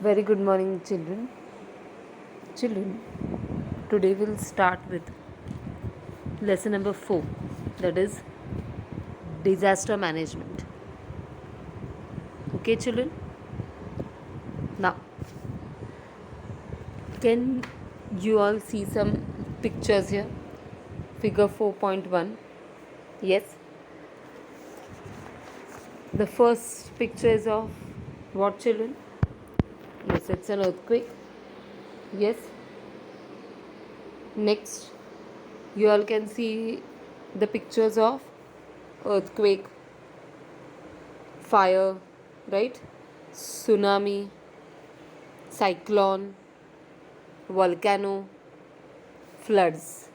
Very good morning, children. Children, today we'll start with lesson number 4, that is disaster management. Okay, children? Now, can you all see some pictures here? Figure 4.1. Yes. The first picture is of what, children? Yes, it's an earthquake. Yes. Next, you all can see the pictures of earthquake, fire, right? Tsunami, cyclone, volcano, floods.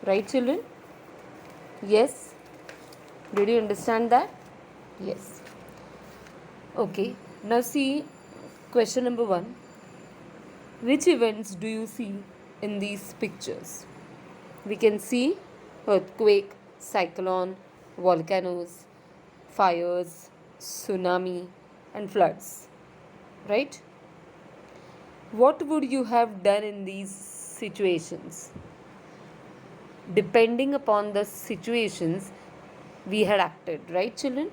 Right, children? Yes. Did you understand that? Yes. Okay. Now see question number 1. Which events do you see in these pictures? We can see earthquake, cyclone, volcanoes, fires, tsunami, and floods. Right? What would you have done in these situations? Depending upon the situations, we had acted, right, children?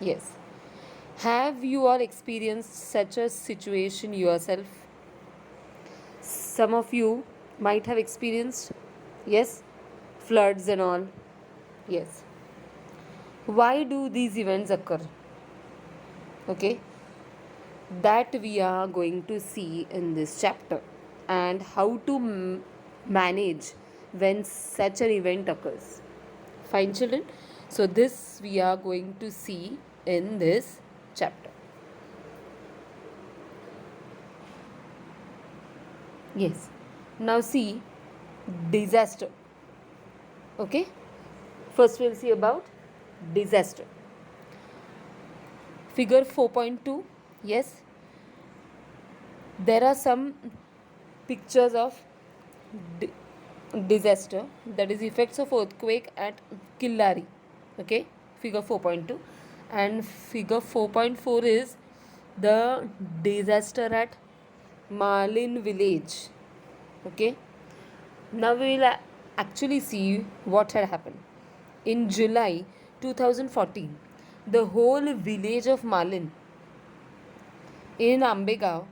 Yes. Have you all experienced such a situation yourself? Some of you might have experienced, yes, floods and all. Yes. Why do these events occur? Okay, that we are going to see in this chapter, and how to manage when such an event occurs. Fine, children. So this we are going to see in this chapter. Yes. Now see disaster. Okay. First we'll see about disaster. Figure 4.2. Yes. There are some pictures of disaster, that is effects of earthquake at Killari. Okay. Figure 4.2. And figure 4.4 is the disaster at Malin village. Okay. Now we will actually see what had happened. In July 2014, the whole village of Malin in Ambegaon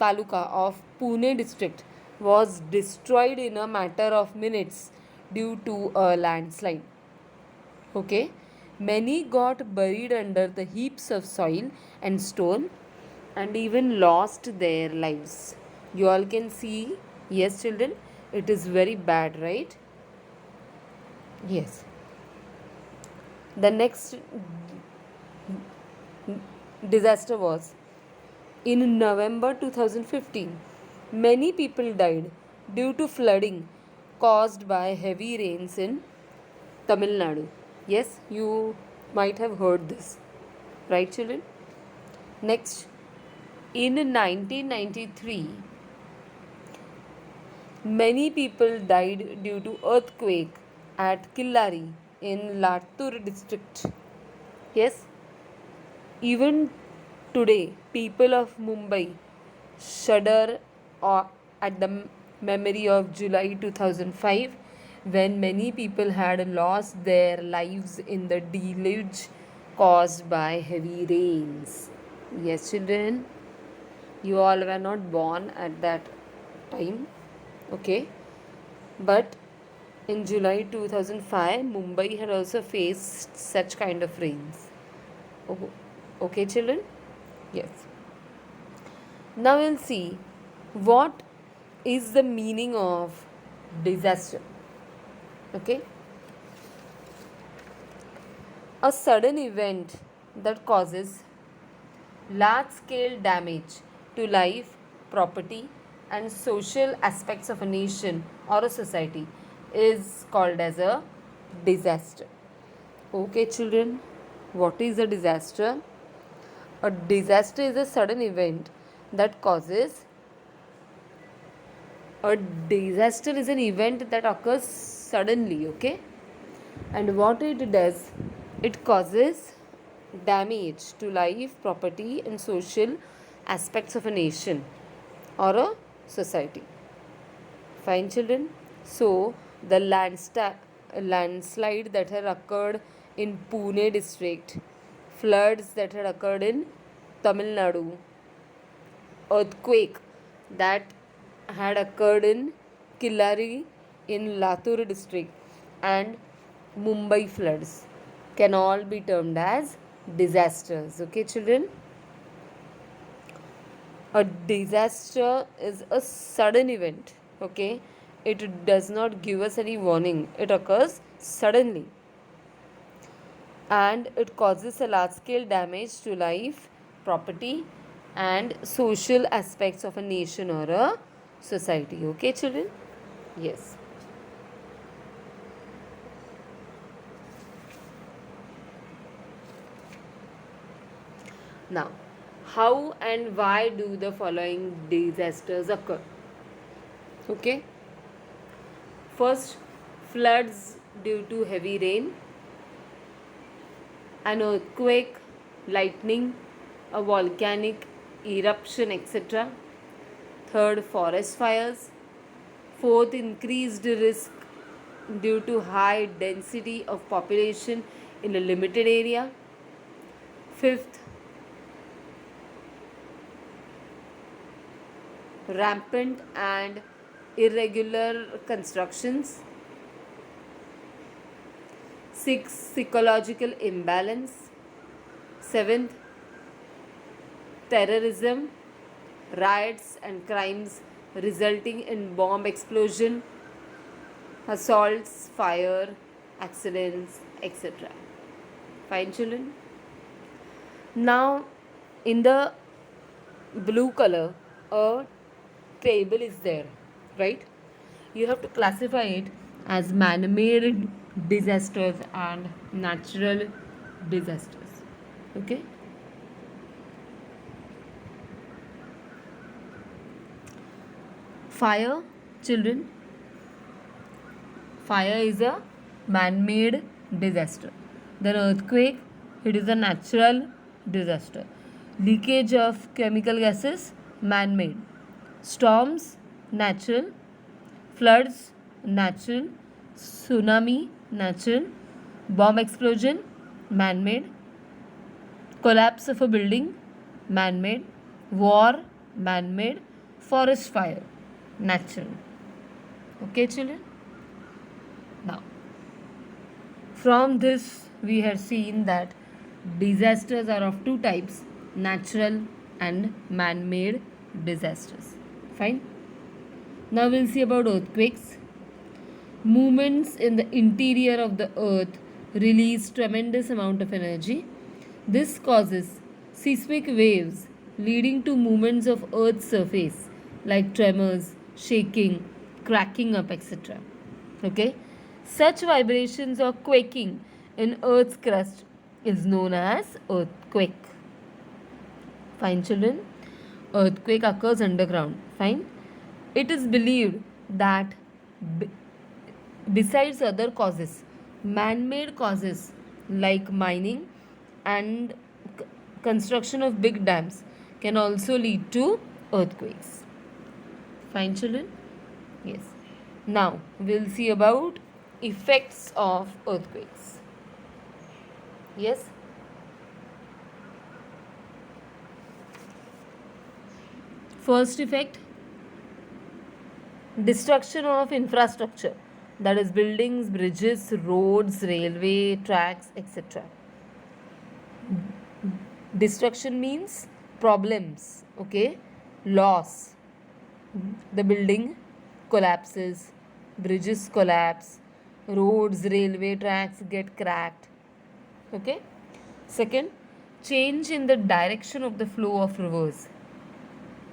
taluka of Pune district was destroyed in a matter of minutes due to a landslide. Okay. Many got buried under the heaps of soil and stone and even lost their lives. You all can see, yes, children, it is very bad, right? Yes. The next disaster was in November 2015. Many people died due to flooding caused by heavy rains in Tamil Nadu. Yes, you might have heard this, right, children? Next, in 1993, many people died due to earthquake at Killari in Latur district. Yes, even today, people of Mumbai shudder at the memory of July 2005, when many people had lost their lives in the deluge caused by heavy rains. Yes, children, you all were not born at that time. Okay, but in July 2005, Mumbai had also faced such kind of rains. Oh, okay, children? Yes. Now we'll see what is the meaning of disaster. Okay? A sudden event that causes large scale damage to life, property, and social aspects of a nation or a society is called as a disaster. Okay, children, what is a disaster? A disaster is a sudden event that causes a disaster is an event that occurs suddenly, okay? And what it does, it causes damage to life, property, and social aspects of a nation or a society. Fine, children. So, the landslide that had occurred in Pune district, floods that had occurred in Tamil Nadu, earthquake that had occurred in Killari in Latur district, and Mumbai floods can all be termed as disasters. Okay, children? A disaster is a sudden event. Okay, it does not give us any warning, it occurs suddenly and it causes a large scale damage to life, property, and social aspects of a nation or a society. Okay, children? Yes. Now, how and why do the following disasters occur? Okay. First, floods due to heavy rain, an earthquake, lightning, a volcanic eruption, etc. Third, forest fires. Fourth, increased risk due to high density of population in a limited area. Fifth, rampant and irregular constructions. Sixth, psychological imbalance. Seventh, terrorism, riots and crimes resulting in bomb explosion, assaults, fire, accidents, etc. Fine, children? Now, in the blue color, a table is there, right? You have to classify it as man-made disasters and natural disasters. Okay? Fire, children. Fire is a man-made disaster. Then earthquake, it is a natural disaster. Leakage of chemical gases, man-made. Storms, natural. Floods, natural. Tsunami, natural. Bomb explosion, man-made. Collapse of a building, man-made. War, man-made. Forest fire, natural. Okay, children? Now, from this we have seen that disasters are of two types, natural and man-made disasters. Fine. Now we'll see about earthquakes. Movements in the interior of the earth release tremendous amount of energy. This causes seismic waves leading to movements of earth's surface like tremors, shaking, cracking up, etc. Okay? Such vibrations or quaking in earth's crust is known as earthquake. Fine, children? Earthquake occurs underground. Fine? It is believed that besides other causes, man-made causes like mining and construction of big dams can also lead to earthquakes. Fine, children? Yes. Now we'll see about effects of earthquakes. Yes. First effect, destruction of infrastructure, that is buildings, bridges, roads, railway tracks, etc. Destruction means problems, okay, loss. The building collapses, bridges collapse, roads, railway tracks get cracked. Okay. Second, change in the direction of the flow of rivers.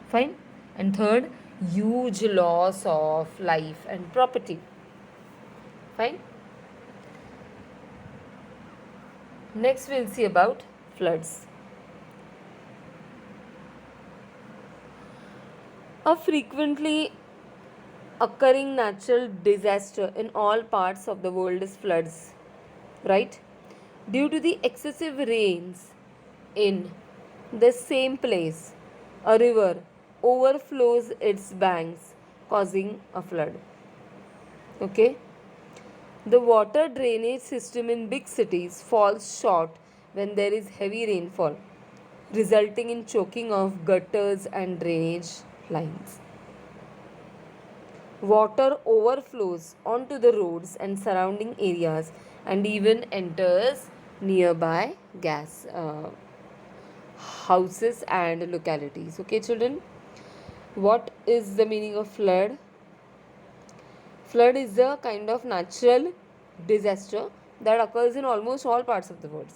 Fine. And third, huge loss of life and property. Fine. Next we'll see about floods. A frequently occurring natural disaster in all parts of the world is floods, right? Due to the excessive rains in the same place, A river overflows its banks, causing a flood. Okay. The water drainage system in big cities falls short when there is heavy rainfall, resulting in choking of gutters and drainage lines. Water overflows onto the roads and surrounding areas and even enters nearby gas houses and localities. Okay, children, what is the meaning of flood? Flood is a kind of natural disaster that occurs in almost all parts of the world.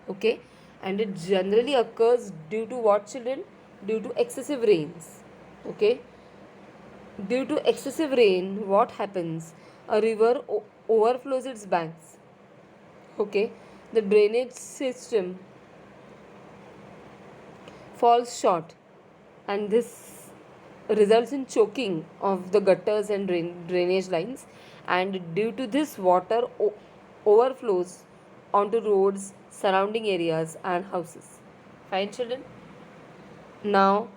Okay, and it generally occurs due to what, children? Due to excessive rains. Okay, due to excessive rain, what happens? A river overflows its banks. Okay, the drainage system falls short, and this results in choking of the gutters and drainage lines, and due to this, water overflows onto roads, surrounding areas, and houses. Fine, children. Now,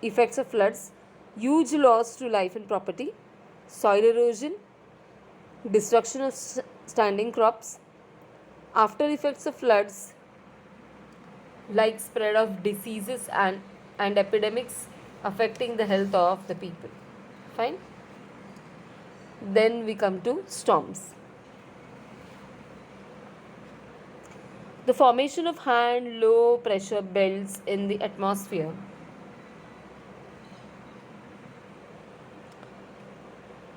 effects of floods: huge loss to life and property, soil erosion, destruction of standing crops. After effects of floods, like spread of diseases and epidemics affecting the health of the people. Fine. Then we come to storms. The formation of high and low pressure belts in the atmosphere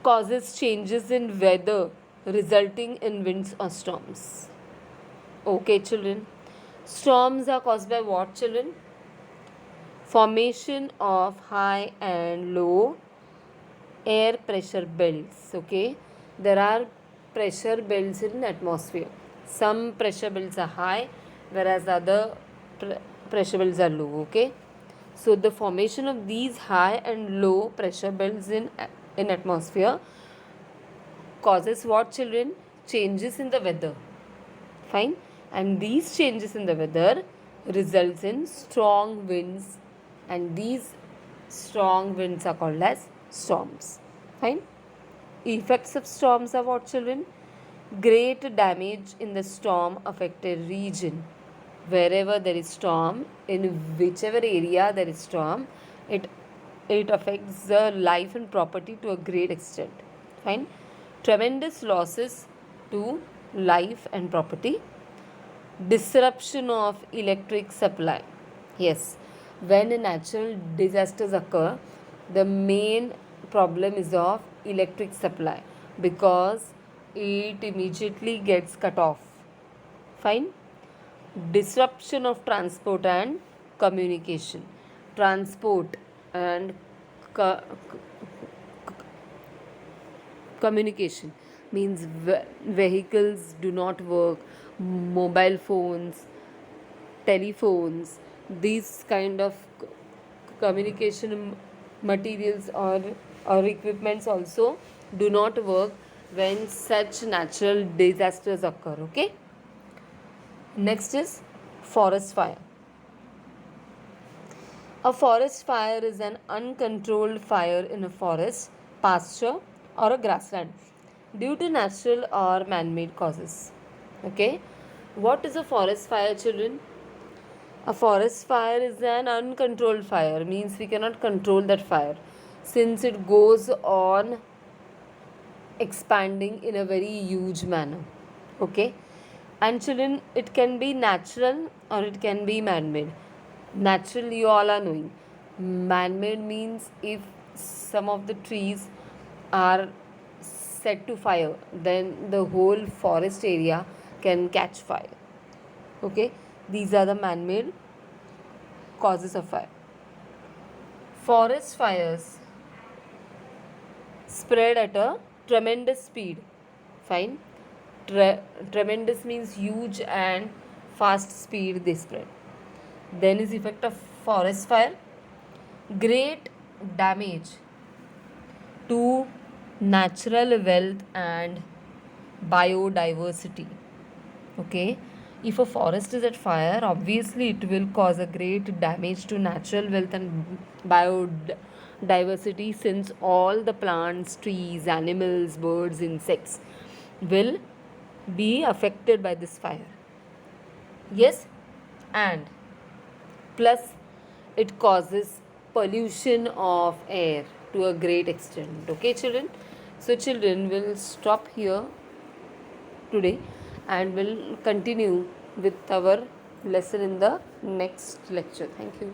causes changes in weather resulting in winds or storms. Okay, children. Storms are caused by what, children? Formation of high and low air pressure belts. Okay, there are pressure belts in atmosphere. Some pressure belts are high, whereas other pressure belts are low. Okay, so the formation of these high and low pressure belts in atmosphere causes what, children? Changes in the weather. Fine, and these changes in the weather results in strong winds, and these strong winds are called as storms. Fine. Effects of storms are what, children? Great damage in the storm affected region. Wherever there is storm, in whichever area there is storm, it affects the life and property to a great extent. Fine. Tremendous losses to life and property. Disruption of electric supply. Yes, when natural disasters occur, the main problem is of electric supply because it immediately gets cut off. Fine. Disruption of transport and communication. Transport and communication means vehicles do not work, mobile phones, telephones, these kind of communication materials or equipments also do not work when such natural disasters occur. Okay, next is forest fire. A forest fire is an uncontrolled fire in a forest, pasture, or a grassland due to natural or man-made causes. Okay, what is a forest fire, children? A forest fire is an uncontrolled fire, means we cannot control that fire since it goes on expanding in a very huge manner. Okay, and children, it can be natural or it can be man-made. Natural, you all are knowing. Man-made means if some of the trees are set to fire, then the whole forest area can catch fire. Okay, these are the man-made causes of fire. Forest fires spread at a tremendous speed. Fine. Tremendous means huge and fast speed they spread. Then is effect of forest fire. Great damage to natural wealth and biodiversity. Okay, If a forest is at fire, obviously it will cause a great damage to natural wealth and biodiversity, since all the plants, trees, animals, birds, insects will be affected by this fire. Yes, and plus it causes pollution of air to a great extent. Okay, children? So, children will stop here today and will continue with our lesson in the next lecture. Thank you.